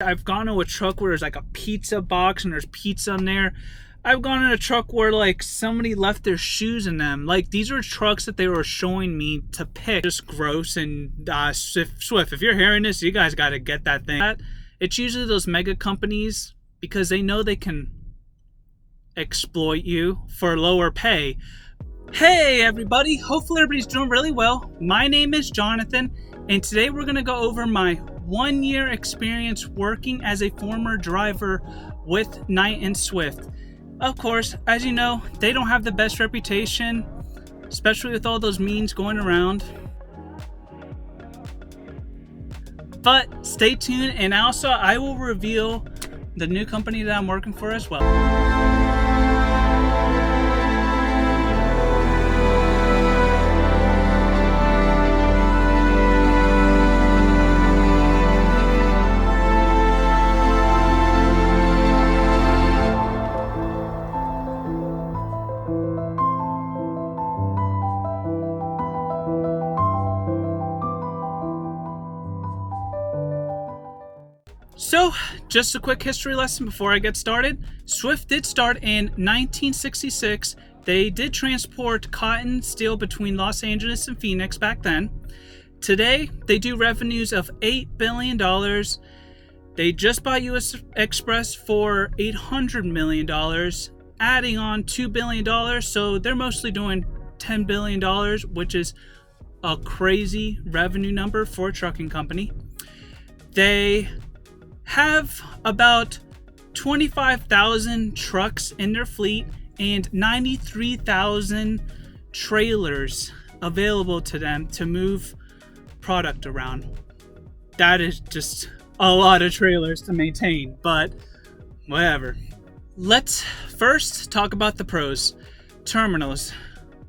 I've gone to a truck where there's like a pizza box and there's pizza in there. I've gone in a truck where like somebody left their shoes in them. Like, these are trucks that they were showing me to pick. Just gross. And Swift, if you're hearing this, you guys got to get that thing. It's usually those mega companies because they know they can exploit you for lower pay. Hey everybody, hopefully everybody's doing really well. My name is Jonathan, and today we're going to go over my 1 year experience working as a former driver with Knight and Swift. Of course, as you know, they don't have the best reputation, especially with all those memes going around. But stay tuned, and also I will reveal the new company that I'm working for as well. So, just a quick history lesson before I get started. Swift did start in 1966. They did transport cotton steel between Los Angeles and Phoenix back then. Today, they do revenues of $8 billion. They just bought US Express for $800 million, adding on $2 billion. So they're mostly doing $10 billion, which is a crazy revenue number for a trucking company. They have about 25,000 trucks in their fleet and 93,000 trailers available to them to move product around. That is just a lot of trailers to maintain, but whatever. Let's first talk about the pros. Terminals.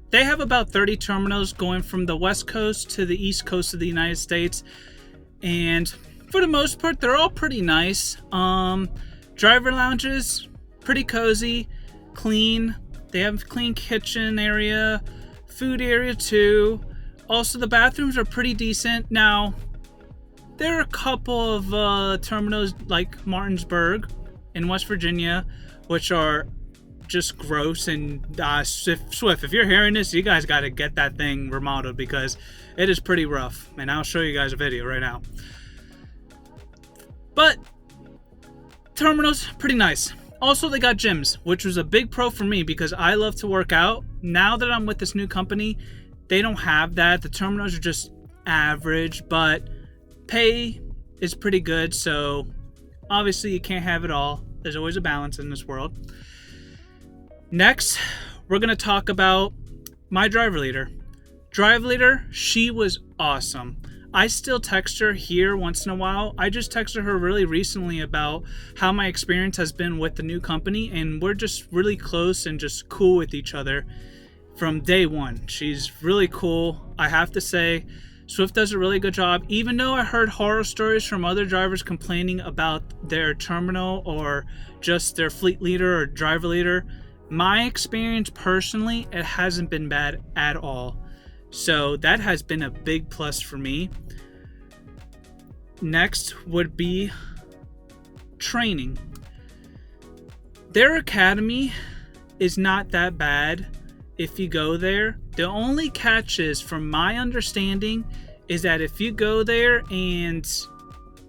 They have about 30 terminals going from the west coast to the east coast of the United States, and for the most part, they're all pretty nice. Driver lounges, pretty cozy, clean. They have a clean kitchen area, food area too. Also, the bathrooms are pretty decent. Now, there are a couple of terminals like Martinsburg in West Virginia, which are just gross. And Swift, if you're hearing this, you guys got to get that thing remodeled because it is pretty rough. And I'll show you guys a video right now. But terminals, pretty nice. Also, they got gyms, which was a big pro for me because I love to work out. Now that I'm with this new company, they don't have that. The terminals are just average, but pay is pretty good. So obviously you can't have it all. There's always a balance in this world. Next, we're going to talk about my driver leader. Driver leader, she was awesome. I still text her here once in a while. I just texted her really recently about how my experience has been with the new company, and we're just really close and just cool with each other from day one. She's really cool. I have to say, Swift does a really good job. Even though I heard horror stories from other drivers complaining about their terminal or just their fleet leader or driver leader, my experience personally, it hasn't been bad at all. So that has been a big plus for me. Next would be training. Their academy is not that bad if you go there. The only catch is, from my understanding, is that if you go there and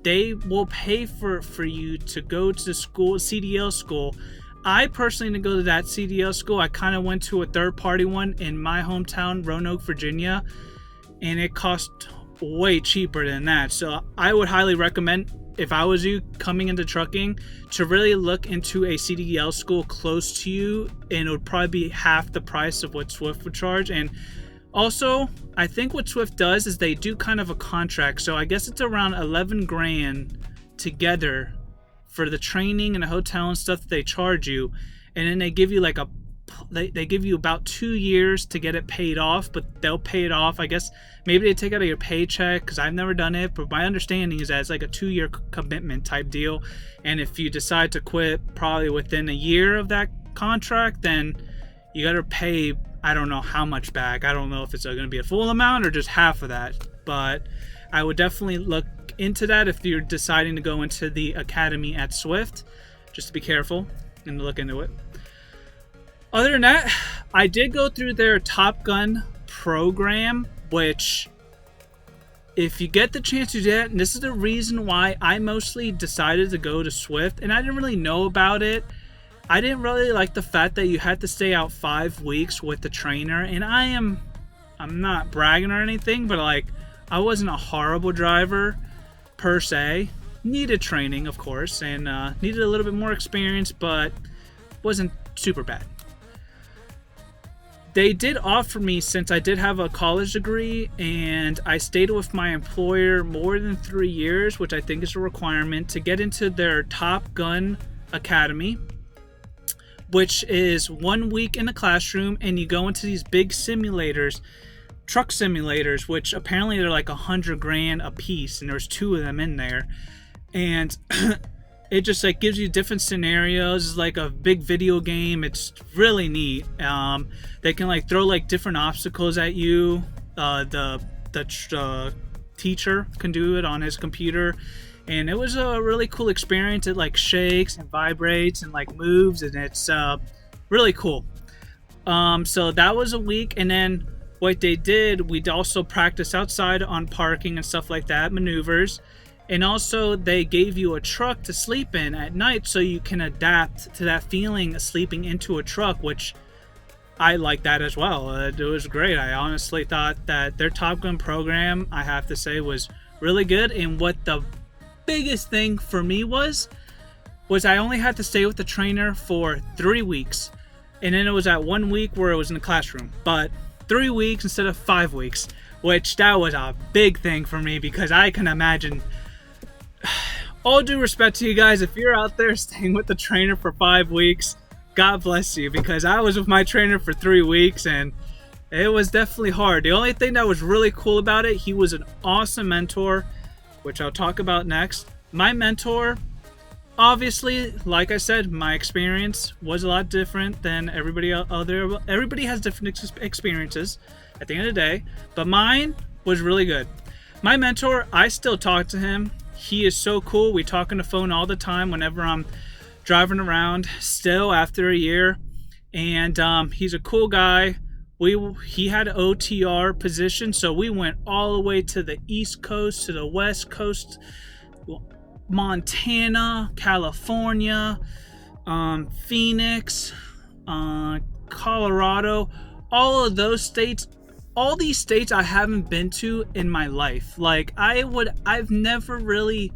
they will pay for you to go to school, CDL school. I personally didn't go to that CDL school. I kind of went to a third-party one in my hometown, Roanoke, Virginia, and it cost way cheaper than that. So I would highly recommend, if I was you coming into trucking, to really look into a CDL school close to you, and it would probably be half the price of what Swift would charge. And also, I think what Swift does is they do kind of a contract. So I guess it's around 11 grand together for the training and the hotel and stuff that they charge you, and then they give you like they give you about 2 years to get it paid off, but they'll pay it off. I guess maybe they take out of your paycheck because I've never done it, but my understanding is that it's like a 2-year commitment type deal, and if you decide to quit probably within a year of that contract, then you got to pay, I don't know how much back. I don't know if it's going to be a full amount or just half of that, but I would definitely look into that if you're deciding to go into the academy at Swift. Just to be careful and look into it. Other than that, I did go through their Top Gun program, which if you get the chance to do that, and this is the reason why I mostly decided to go to Swift, and I didn't really know about it. I didn't really like the fact that you had to stay out 5 weeks with the trainer, and I'm not bragging or anything, but like, I wasn't a horrible driver per se. Needed training, of course, and needed a little bit more experience, but wasn't super bad. They did offer me, since I did have a college degree and I stayed with my employer more than 3 years, which I think is a requirement, to get into their Top Gun Academy, which is 1 week in the classroom, and you go into these big simulators, truck simulators, which apparently they're like $100,000 a piece, and there's 2 of them in there. And it just like gives you different scenarios. It's like a big video game. It's really neat. They can like throw like different obstacles at you. The teacher can do it on his computer, and it was a really cool experience. It like shakes and vibrates and like moves, and it's really cool. So that was a week, and then what they did, we'd also practice outside on parking and stuff like that, maneuvers. And also they gave you a truck to sleep in at night so you can adapt to that feeling of sleeping into a truck, which I like that as well. It was great. I honestly thought that their Top Gun program, I have to say, was really good. And what the biggest thing for me was I only had to stay with the trainer for 3 weeks. And then it was at 1 week where it was in the classroom. But 3 weeks instead of 5 weeks, which that was a big thing for me, because I can imagine, all due respect to you guys, if you're out there staying with the trainer for 5 weeks, God bless you, because I was with my trainer for 3 weeks and it was definitely hard. The only thing that was really cool about it, he was an awesome mentor, which I'll talk about next. My mentor, obviously, like I said, my experience was a lot different than everybody other. Everybody has different experiences at the end of the day, but mine was really good. My mentor, I still talk to him. He is so cool. We talk on the phone all the time whenever I'm driving around still after a year. And he's a cool guy. He had an OTR position, so we went all the way to the East Coast, to the West Coast, Montana, California, Phoenix, Colorado, all of those states. All these states I haven't been to in my life. Like, I've never really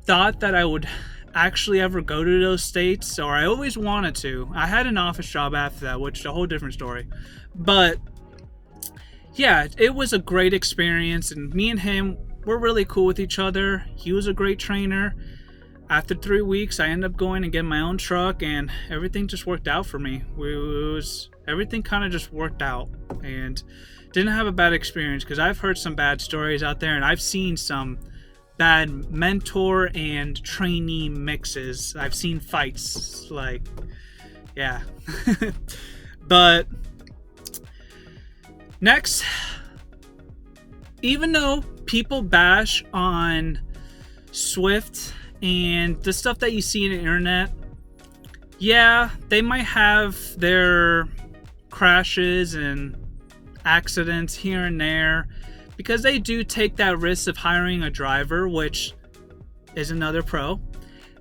thought that I would actually ever go to those states, or I always wanted to. I had an office job after that, which is a whole different story. But yeah, it was a great experience, and me and him were really cool with each other. He was a great trainer. After 3 weeks, I ended up going and getting my own truck, and everything just worked out for me. Everything kind of just worked out, and didn't have a bad experience, because I've heard some bad stories out there, and I've seen some bad mentor and trainee mixes. I've seen fights, like, yeah. But next, even though people bash on Swift and the stuff that you see in the internet, yeah, they might have their crashes and accidents here and there, because they do take that risk of hiring a driver, which is another pro.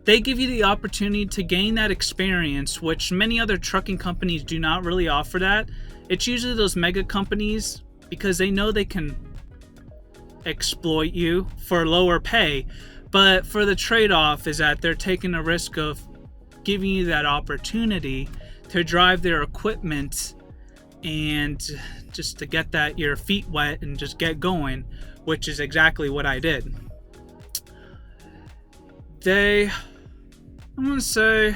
They give you the opportunity to gain that experience, which many other trucking companies do not really offer that. It's usually those mega companies, because they know they can exploit you for lower pay, but for the trade-off is that they're taking a risk of giving you that opportunity to drive their equipment and just to get that your feet wet and just get going, which is exactly what I did. I'm gonna say,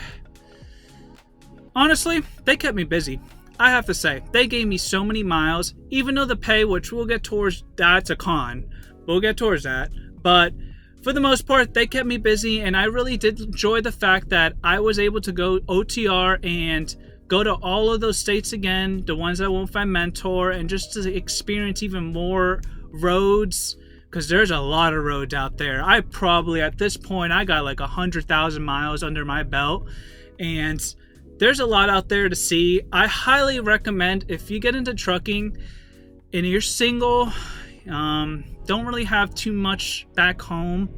honestly, they kept me busy. I have to say, they gave me so many miles, even though the pay, which we'll get towards, that's a con. We'll get towards that. But for the most part, they kept me busy, and I really did enjoy the fact that I was able to go OTR and go to all of those states again, the ones that won't find mentor, and just to experience even more roads, because there's a lot of roads out there. I probably, at this point, I got like 100,000 miles under my belt, and there's a lot out there to see. I highly recommend, if you get into trucking and you're single, don't really have too much back home,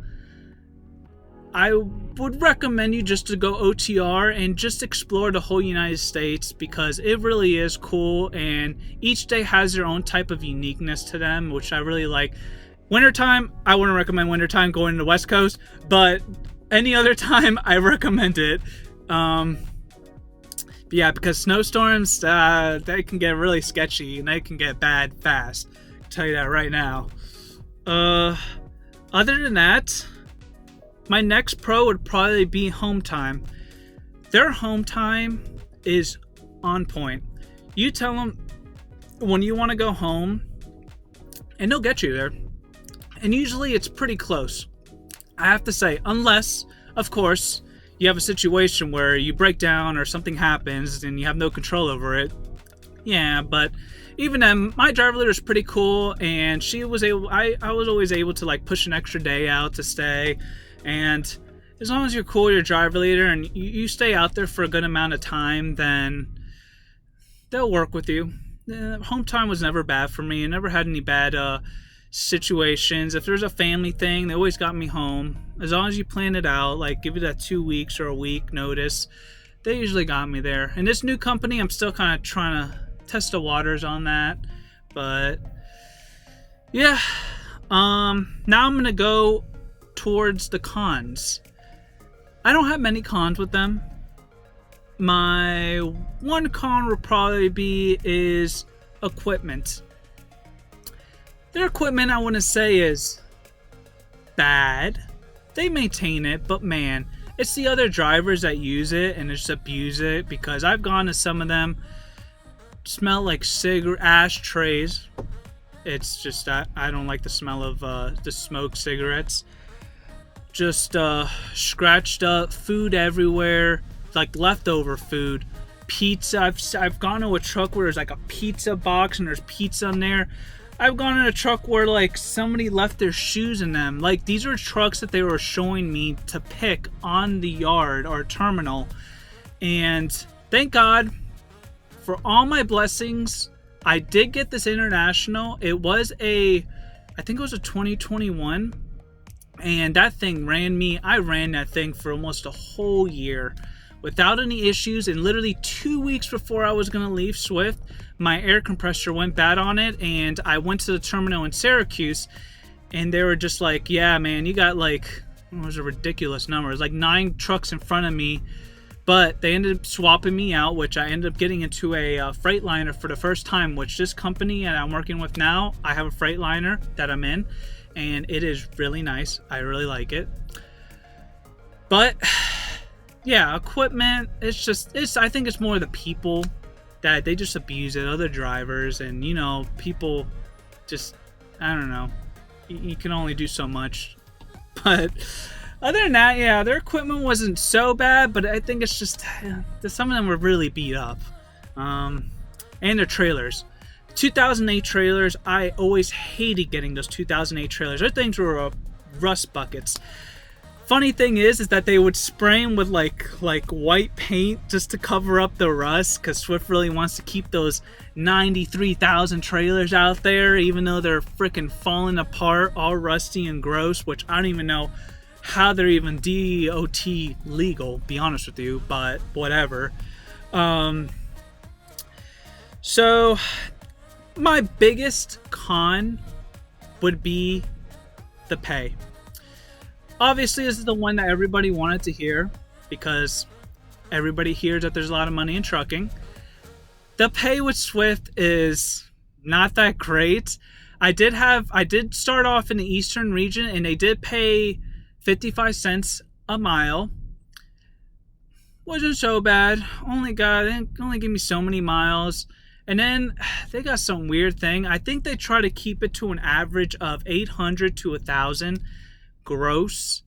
I would recommend you just to go OTR and just explore the whole United States, because it really is cool, and each day has their own type of uniqueness to them, which I really like. Wintertime, I wouldn't recommend wintertime going to the West Coast, but any other time, I recommend it. Yeah, because snowstorms, they can get really sketchy, and they can get bad fast. I'll tell you that right now. Other than that, my next pro would probably be Home Time. Their Home Time is on point. You tell them when you want to go home, and they'll get you there. And usually it's pretty close, I have to say, unless, of course, you have a situation where you break down or something happens and you have no control over it. Yeah, but even then, my driver leader is pretty cool, and she was able. I was always able to like push an extra day out to stay, and as long as you're cool, your driver leader, and you stay out there for a good amount of time, then they'll work with you. Home time was never bad for me. I never had any bad situations. If there's a family thing, they always got me home. As long as you plan it out, like give it that 2 weeks or a week notice, they usually got me there. And this new company, I'm still kind of trying to test the waters on that, but yeah. Now I'm gonna go towards the cons. I don't have many cons with them. My one con would probably be is equipment. Their equipment, I want to say, is bad. They maintain it, but man, it's the other drivers that use it and just abuse it, because I've gone to some of them, smell like ashtrays. It's just, I don't like the smell of the smoked cigarettes. Just scratched up, food everywhere, like leftover food. Pizza, I've gone to a truck where there's like a pizza box and there's pizza in there. I've gone in a truck where like somebody left their shoes in them. Like, these are trucks that they were showing me to pick on the yard or terminal. And thank God for all my blessings, I did get this international. It was I think it was a 2021. And that thing I ran that thing for almost a whole year without any issues. And literally 2 weeks before I was going to leave Swift, my air compressor went bad on it, and I went to the terminal in Syracuse, and they were just like, yeah, man, you got like, it was a ridiculous number. It was like 9 trucks in front of me, but they ended up swapping me out, which I ended up getting into a Freightliner for the first time, which this company that I'm working with now, I have a Freightliner that I'm in, and it is really nice. I really like it. But yeah, equipment, I think it's more the people that they just abuse it, other drivers, and people just, I don't know, you can only do so much. But other than that, yeah, their equipment wasn't so bad, but I think it's just some of them were really beat up. And their trailers, 2008 trailers, I always hated getting those 2008 trailers. Those things were rust buckets. Funny thing is that they would spray them with like white paint just to cover up the rust, because Swift really wants to keep those 93,000 trailers out there, even though they're freaking falling apart, all rusty and gross, which I don't even know how they're even DOT legal, be honest with you, but whatever. So my biggest con would be the pay. Obviously, this is the one that everybody wanted to hear, because everybody hears that there's a lot of money in trucking. The pay with Swift is not that great. I did start off in the eastern region, and they did pay 55 cents a mile. Wasn't so bad. They only give me so many miles. And then they got some weird thing. I think they try to keep it to an average of 800 to 1,000 gross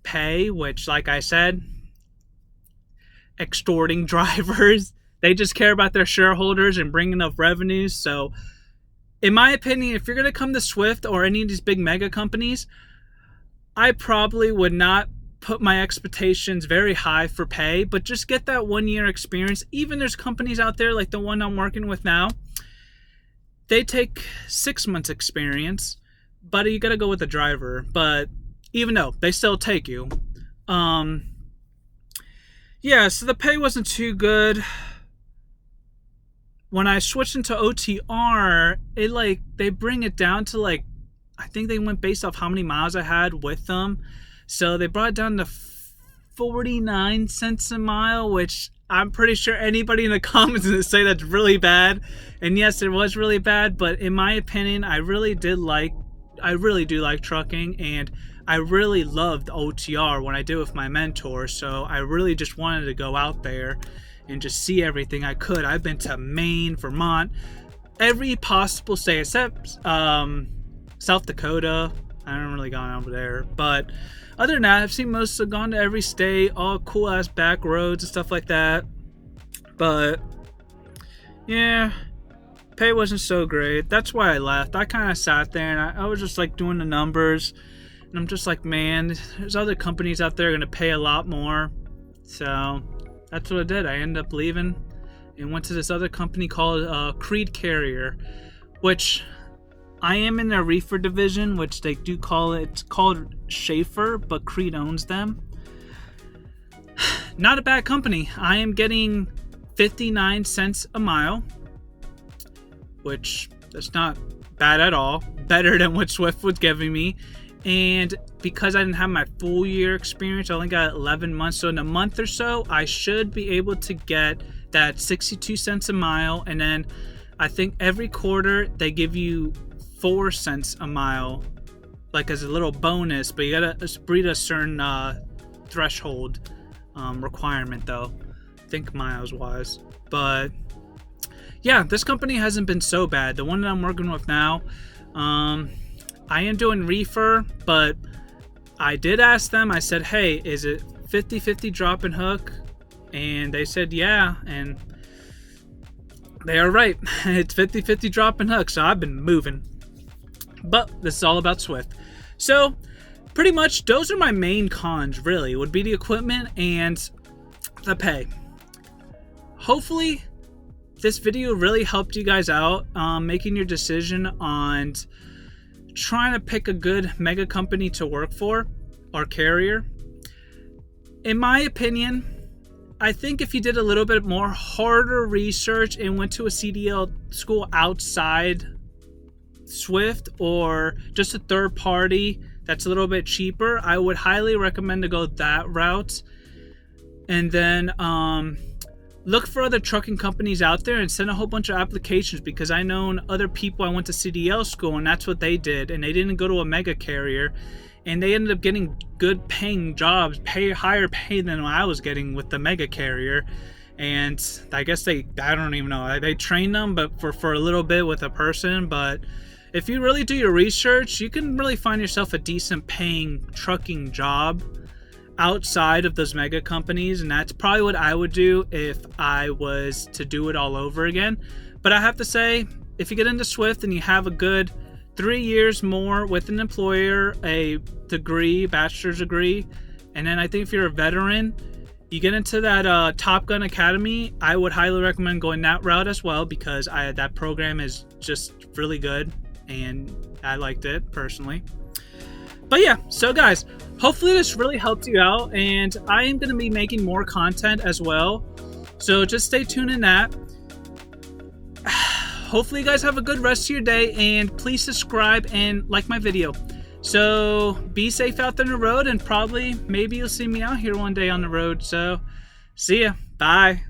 pay, which, like I said, extorting drivers. They just care about their shareholders and bringing up revenues. So In my opinion, if you're going to come to Swift or any of these big mega companies, I probably would not put my expectations very high for pay, but just get that 1 year experience. Even there's companies out there like the one I'm working with now, they take 6 months experience, but you got to go with the driver. But even though they still take you. Yeah, so the pay wasn't too good. When I switched into OTR, they bring it down to I think they went based off how many miles I had with them. So they brought it down to 49 cents a mile, which I'm pretty sure anybody in the comments is going to say that's really bad. And yes, it was really bad, but in my opinion, I really do like trucking, and I really loved OTR when I did with my mentor. So I really just wanted to go out there and just see everything I could. I've been to Maine, Vermont, every possible state except South Dakota. I haven't really gone over there, but other than that, I've gone to every state, all cool ass back roads and stuff like that. But yeah, pay wasn't so great. That's why I left. I kind of sat there and I was just doing the numbers, and I'm just like, man, there's other companies out there going to pay a lot more. So that's what I did. I ended up leaving and went to this other company called Creed Carrier, which I am in their reefer division, which they do call it. It's called Schaefer, but Creed owns them. Not a bad company. I am getting 59 cents a mile, which that's not bad at all. Better than what Swift was giving me. And because I didn't have my full year experience, I only got 11 months. So in a month or so, I should be able to get that 62 cents a mile. And then I think every quarter they give you 4 cents a mile, as a little bonus. But you gotta reach a certain threshold requirement, though. I think miles wise. But yeah, this company hasn't been so bad. The one that I'm working with now, I am doing reefer, but I did ask them. I said, hey, is it 50-50 drop and hook? And they said, yeah. And they are right. It's 50-50 drop and hook. So I've been moving. But this is all about Swift. So pretty much those are my main cons, really, would be the equipment and the pay. Hopefully this video really helped you guys out making your decision on trying to pick a good mega company to work for or carrier. In my opinion, I think if you did a little bit more harder research and went to a CDL school outside Swift or just a third party that's a little bit cheaper, I would highly recommend to go that route. And then look for other trucking companies out there and send a whole bunch of applications, because I know other people, I went to CDL school and that's what they did, and they didn't go to a mega carrier, and they ended up getting good paying jobs, higher pay than what I was getting with the mega carrier. And I guess I don't even know, they trained them but for a little bit with a person. But if you really do your research, you can really find yourself a decent paying trucking job outside of those mega companies, and that's probably what I would do if I was to do it all over again. But I have to say, if you get into Swift and you have a good 3 years more with an employer, a degree, bachelor's degree, and then I think if you're a veteran, you get into that Top Gun Academy, I would highly recommend going that route as well, because that program is just really good and I liked it personally. But yeah, so guys, hopefully this really helped you out, and I am going to be making more content as well. So just stay tuned in that. Hopefully you guys have a good rest of your day, and please subscribe and like my video. So be safe out there on the road, and maybe you'll see me out here one day on the road. So see ya. Bye.